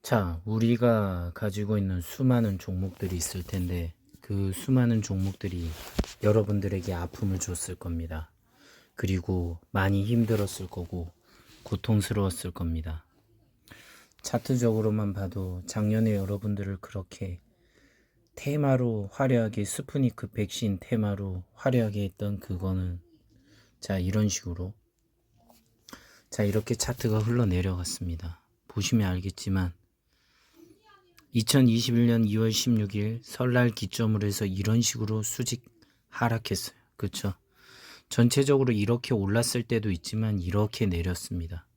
자, 우리가 가지고 있는 수많은 종목들이 있을 텐데 그 수많은 종목들이 여러분들에게 아픔을 줬을 겁니다. 그리고 많이 힘들었을 거고 고통스러웠을 겁니다. 차트적으로만 봐도 작년에 여러분들을 그렇게 테마로 화려하게 스푸니크 백신 테마로 화려하게 했던 그거는 이런 식으로 이렇게 차트가 흘러내려갔습니다. 보시면 알겠지만 2021년 2월 16일 설날 기점으로 해서 이런 식으로 수직 하락했어요. 그렇죠? 전체적으로 이렇게 올랐을 때도 있지만 이렇게 내렸습니다.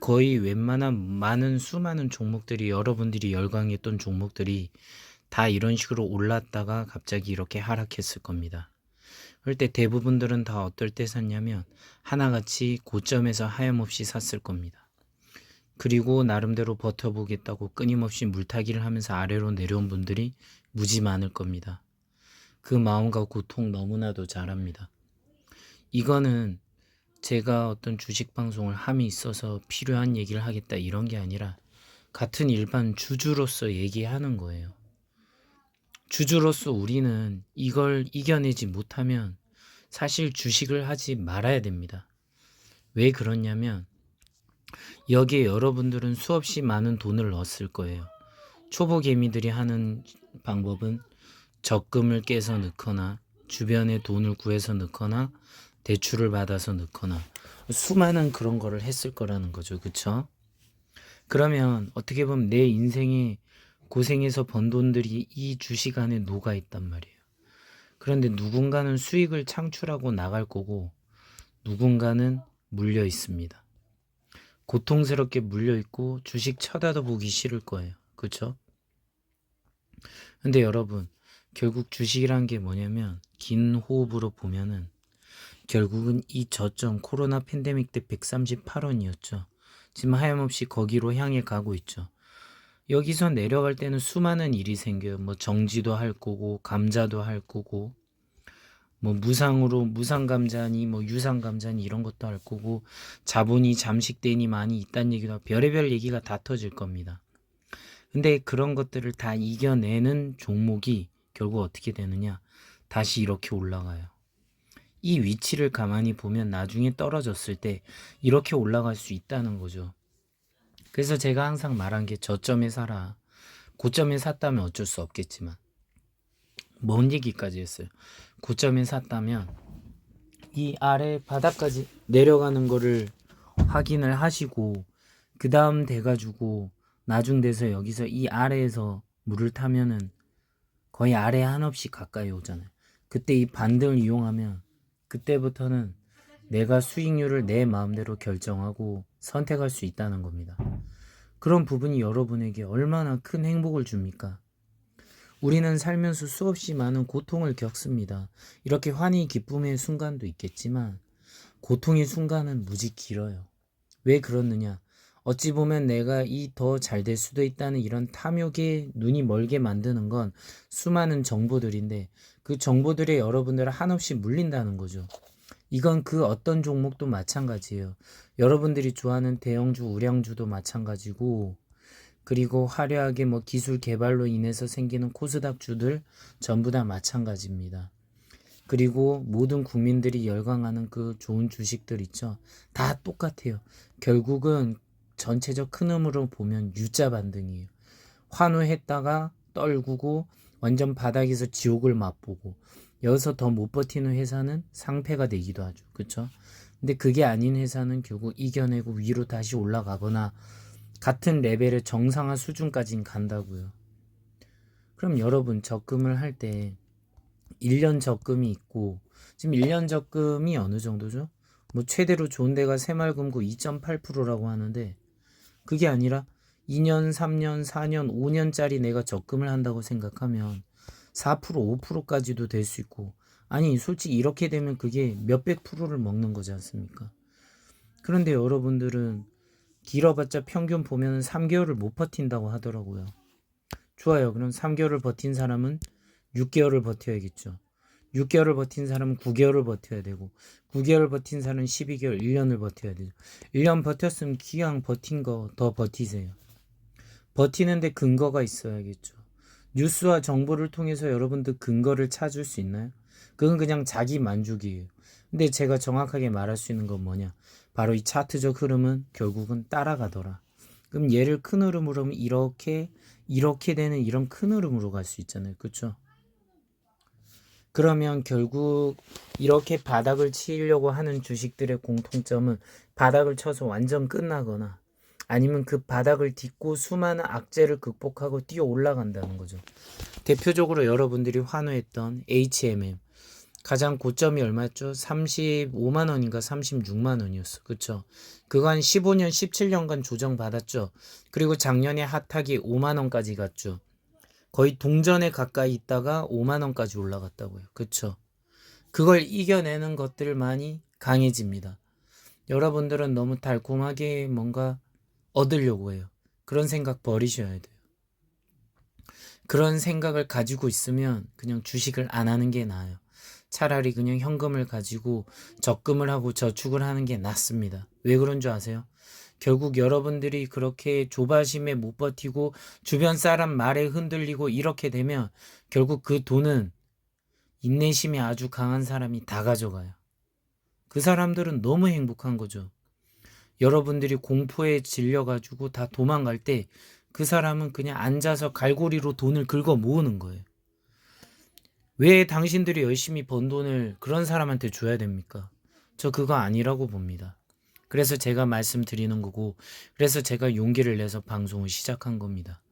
거의 웬만한 수많은 종목들이 여러분들이 열광했던 종목들이 다 이런 식으로 올랐다가 갑자기 이렇게 하락했을 겁니다. 그럴 때 대부분들은 다 어떨 때 샀냐면 하나같이 고점에서 하염없이 샀을 겁니다. 그리고 나름대로 버텨보겠다고 끊임없이 물타기를 하면서 아래로 내려온 분들이 무지 많을 겁니다. 그 마음과 고통 너무나도 잘 압니다. 이거는 제가 어떤 주식 방송을 함이 있어서 필요한 얘기를 하겠다 이런 게 아니라 같은 일반 주주로서 얘기하는 거예요. 주주로서 우리는 이걸 이겨내지 못하면 사실 주식을 하지 말아야 됩니다. 왜 그러냐면 여기에 여러분들은 수없이 많은 돈을 넣었을 거예요. 초보 개미들이 하는 방법은 적금을 깨서 넣거나 주변에 돈을 구해서 넣거나 대출을 받아서 넣거나 수많은 그런 거를 했을 거라는 거죠. 그쵸? 그러면 어떻게 보면 내 인생에 고생해서 번 돈들이 이 주식 안에 녹아 있단 말이에요. 그런데 누군가는 수익을 창출하고 나갈 거고 누군가는 물려 있습니다. 고통스럽게 물려있고 주식 쳐다도 보기 싫을 거예요. 그쵸? 근데 여러분 결국 주식이란 게 뭐냐면 긴 호흡으로 보면은 결국은 이 저점 코로나 팬데믹 때 138원이었죠. 지금 하염없이 거기로 향해 가고 있죠. 여기서 내려갈 때는 수많은 일이 생겨요. 뭐 정지도 할 거고 감자도 할 거고 뭐 무상으로 무상감자니 뭐 유상감자니 이런 것도 할 거고 자본이 잠식되니 많이 있다는 얘기도 하고 별의별 얘기가 다 터질 겁니다. 근데 그런 것들을 다 이겨내는 종목이 결국 어떻게 되느냐, 다시 이렇게 올라가요. 이 위치를 가만히 보면 나중에 떨어졌을 때 이렇게 올라갈 수 있다는 거죠. 그래서 제가 항상 말한 게 저점에 사라. 고점에 샀다면 어쩔 수 없겠지만 뭔 얘기까지 했어요. 고점에 샀다면 이 아래 바닥까지 내려가는 거를 확인을 하시고 그 다음 돼가지고 나중 돼서 여기서 이 아래에서 물을 타면은 거의 아래 한없이 가까이 오잖아요. 그때 이 반등을 이용하면 그때부터는 내가 수익률을 내 마음대로 결정하고 선택할 수 있다는 겁니다. 그런 부분이 여러분에게 얼마나 큰 행복을 줍니까? 우리는 살면서 수없이 많은 고통을 겪습니다. 이렇게 환희 기쁨의 순간도 있겠지만 고통의 순간은 무지 길어요. 왜 그렇느냐? 어찌 보면 내가 이 더 잘 될 수도 있다는 이런 탐욕에 눈이 멀게 만드는 건 수많은 정보들인데 그 정보들에 여러분들을 한없이 물린다는 거죠. 이건 그 어떤 종목도 마찬가지예요. 여러분들이 좋아하는 대형주, 우량주도 마찬가지고 그리고 화려하게 뭐 기술 개발로 인해서 생기는 코스닥주들 전부 다 마찬가지입니다. 그리고 모든 국민들이 열광하는 그 좋은 주식들 있죠. 다 똑같아요. 결국은 전체적 큰 흐름으로 보면 U자 반등이에요. 환호했다가 떨구고 완전 바닥에서 지옥을 맛보고 여기서 더 못 버티는 회사는 상폐가 되기도 하죠. 그렇죠? 근데 그게 아닌 회사는 결국 이겨내고 위로 다시 올라가거나 같은 레벨의 정상화 수준까지는 간다고요. 그럼 여러분 적금을 할 때 1년 적금이 있고 지금 1년 적금이 어느 정도죠? 뭐 최대로 좋은 데가 새마을금고 2.8%라고 하는데 그게 아니라 2년, 3년, 4년, 5년짜리 내가 적금을 한다고 생각하면 4%, 5%까지도 될 수 있고 아니 솔직히 이렇게 되면 그게 몇백 프로를 먹는 거지 않습니까? 그런데 여러분들은 길어봤자 평균 보면 3개월을 못 버틴다고 하더라고요. 좋아요. 그럼 3개월을 버틴 사람은 6개월을 버텨야겠죠. 6개월을 버틴 사람은 9개월을 버텨야 되고 9개월 버틴 사람은 12개월, 1년을 버텨야 되죠. 1년 버텼으면 기왕 버틴 거 더 버티세요. 버티는데 근거가 있어야겠죠. 뉴스와 정보를 통해서 여러분들 근거를 찾을 수 있나요? 그건 그냥 자기 만족이에요. 근데 제가 정확하게 말할 수 있는 건 뭐냐? 바로 이 차트적 흐름은 결국은 따라가더라. 그럼 얘를 큰 흐름으로 하면 이렇게 되는 이런 큰 흐름으로 갈 수 있잖아요. 그렇죠? 그러면 결국 이렇게 바닥을 치려고 하는 주식들의 공통점은 바닥을 쳐서 완전 끝나거나 아니면 그 바닥을 딛고 수많은 악재를 극복하고 뛰어 올라간다는 거죠. 대표적으로 여러분들이 환호했던 HMM 가장 고점이 얼마였죠? 35만 원인가 36만 원이었어. 그쵸? 그거 한 15년, 17년간 조정받았죠. 그리고 작년에 핫하게 5만 원까지 갔죠. 거의 동전에 가까이 있다가 5만 원까지 올라갔다고요. 그쵸? 그걸 이겨내는 것들만이 강해집니다. 여러분들은 너무 달콤하게 뭔가 얻으려고 해요. 그런 생각 버리셔야 돼요. 그런 생각을 가지고 있으면 그냥 주식을 안 하는 게 나아요. 차라리 그냥 현금을 가지고 적금을 하고 저축을 하는 게 낫습니다. 왜 그런 줄 아세요? 결국 여러분들이 그렇게 조바심에 못 버티고 주변 사람 말에 흔들리고 이렇게 되면 결국 그 돈은 인내심이 아주 강한 사람이 다 가져가요. 그 사람들은 너무 행복한 거죠. 여러분들이 공포에 질려가지고 다 도망갈 때 그 사람은 그냥 앉아서 갈고리로 돈을 긁어 모으는 거예요. 왜 당신들이 열심히 번 돈을 그런 사람한테 줘야 됩니까? 저 그거 아니라고 봅니다. 그래서 제가 말씀드리는 거고, 그래서 제가 용기를 내서 방송을 시작한 겁니다.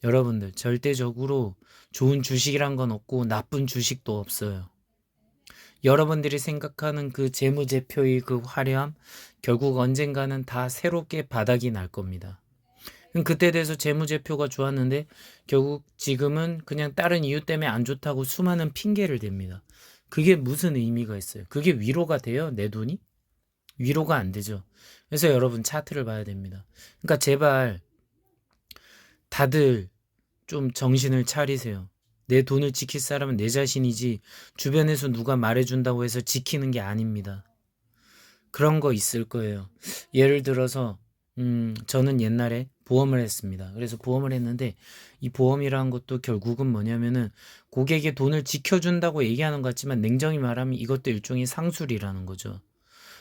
여러분들 절대적으로 좋은 주식이란 건 없고 나쁜 주식도 없어요. 여러분들이 생각하는 그 재무제표의 그 화려함, 결국 언젠가는 다 새롭게 바닥이 날 겁니다. 그때 돼서 재무제표가 좋았는데 결국 지금은 그냥 다른 이유 때문에 안 좋다고 수많은 핑계를 댑니다. 그게 무슨 의미가 있어요? 그게 위로가 돼요? 내 돈이? 위로가 안 되죠. 그래서 여러분 차트를 봐야 됩니다. 그러니까 제발 다들 좀 정신을 차리세요. 내 돈을 지킬 사람은 내 자신이지 주변에서 누가 말해준다고 해서 지키는 게 아닙니다. 그런 거 있을 거예요. 예를 들어서 저는 옛날에 보험을 했습니다. 그래서 보험을 했는데 이 보험이라는 것도 결국은 뭐냐면은 고객의 돈을 지켜준다고 얘기하는 것 같지만 냉정히 말하면 이것도 일종의 상술이라는 거죠.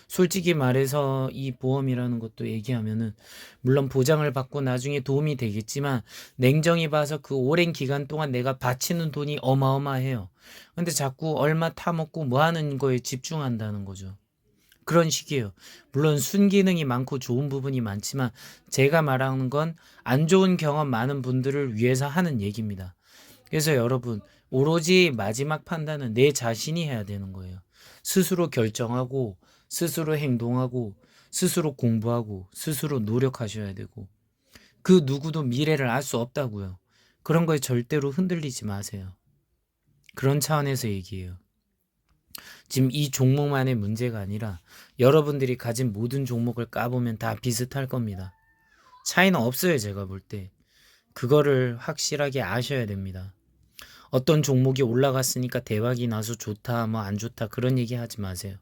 솔직히 말해서 이 보험이라는 것도 얘기하면은 물론 보장을 받고 나중에 도움이 되겠지만 냉정히 봐서 그 오랜 기간 동안 내가 바치는 돈이 어마어마해요. 근데 자꾸 얼마 타먹고 뭐 하는 거에 집중한다는 거죠. 그런 식이에요. 물론 순기능이 많고 좋은 부분이 많지만 제가 말하는 건 안 좋은 경험 많은 분들을 위해서 하는 얘기입니다. 그래서 여러분 오로지 마지막 판단은 내 자신이 해야 되는 거예요. 스스로 결정하고 스스로 행동하고 스스로 공부하고 스스로 노력하셔야 되고 그 누구도 미래를 알 수 없다고요. 그런 거에 절대로 흔들리지 마세요. 그런 차원에서 얘기해요. 지금 이 종목만의 문제가 아니라 여러분들이 가진 모든 종목을 까보면 다 비슷할 겁니다. 차이는 없어요, 제가 볼 때. 그거를 확실하게 아셔야 됩니다. 어떤 종목이 올라갔으니까 대박이 나서 좋다, 뭐 안 좋다 그런 얘기 하지 마세요.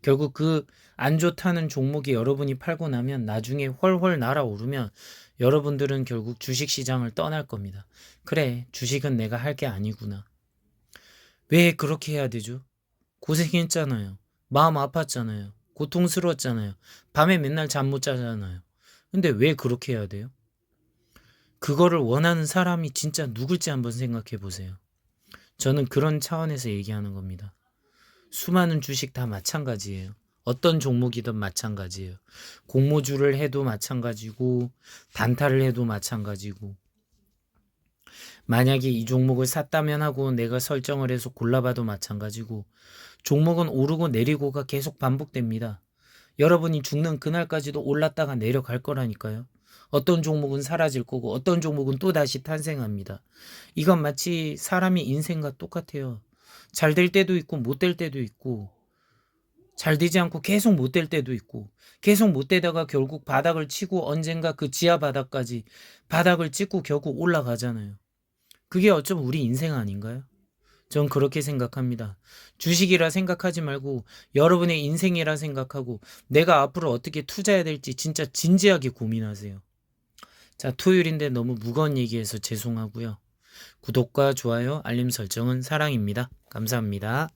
결국 그 안 좋다는 종목이 여러분이 팔고 나면 나중에 훨훨 날아오르면 여러분들은 결국 주식시장을 떠날 겁니다. 그래, 주식은 내가 할 게 아니구나. 왜 그렇게 해야 되죠? 고생했잖아요. 마음 아팠잖아요. 고통스러웠잖아요. 밤에 맨날 잠 못 자잖아요. 근데 왜 그렇게 해야 돼요? 그거를 원하는 사람이 진짜 누굴지 한번 생각해 보세요. 저는 그런 차원에서 얘기하는 겁니다. 수많은 주식 다 마찬가지예요. 어떤 종목이든 마찬가지예요. 공모주를 해도 마찬가지고 단타를 해도 마찬가지고 만약에 이 종목을 샀다면 하고 내가 설정을 해서 골라봐도 마찬가지고 종목은 오르고 내리고가 계속 반복됩니다. 여러분이 죽는 그날까지도 올랐다가 내려갈 거라니까요. 어떤 종목은 사라질 거고 어떤 종목은 또다시 탄생합니다. 이건 마치 사람의 인생과 똑같아요. 잘 될 때도 있고 못 될 때도 있고 잘 되지 않고 계속 못 될 때도 있고 계속 못 되다가 결국 바닥을 치고 언젠가 그 지하 바닥까지 바닥을 찍고 결국 올라가잖아요. 그게 어쩌면 우리 인생 아닌가요? 전 그렇게 생각합니다. 주식이라 생각하지 말고 여러분의 인생이라 생각하고 내가 앞으로 어떻게 투자해야 될지 진짜 진지하게 고민하세요. 자, 토요일인데 너무 무거운 얘기해서 죄송하고요. 구독과 좋아요, 알림 설정은 사랑입니다. 감사합니다.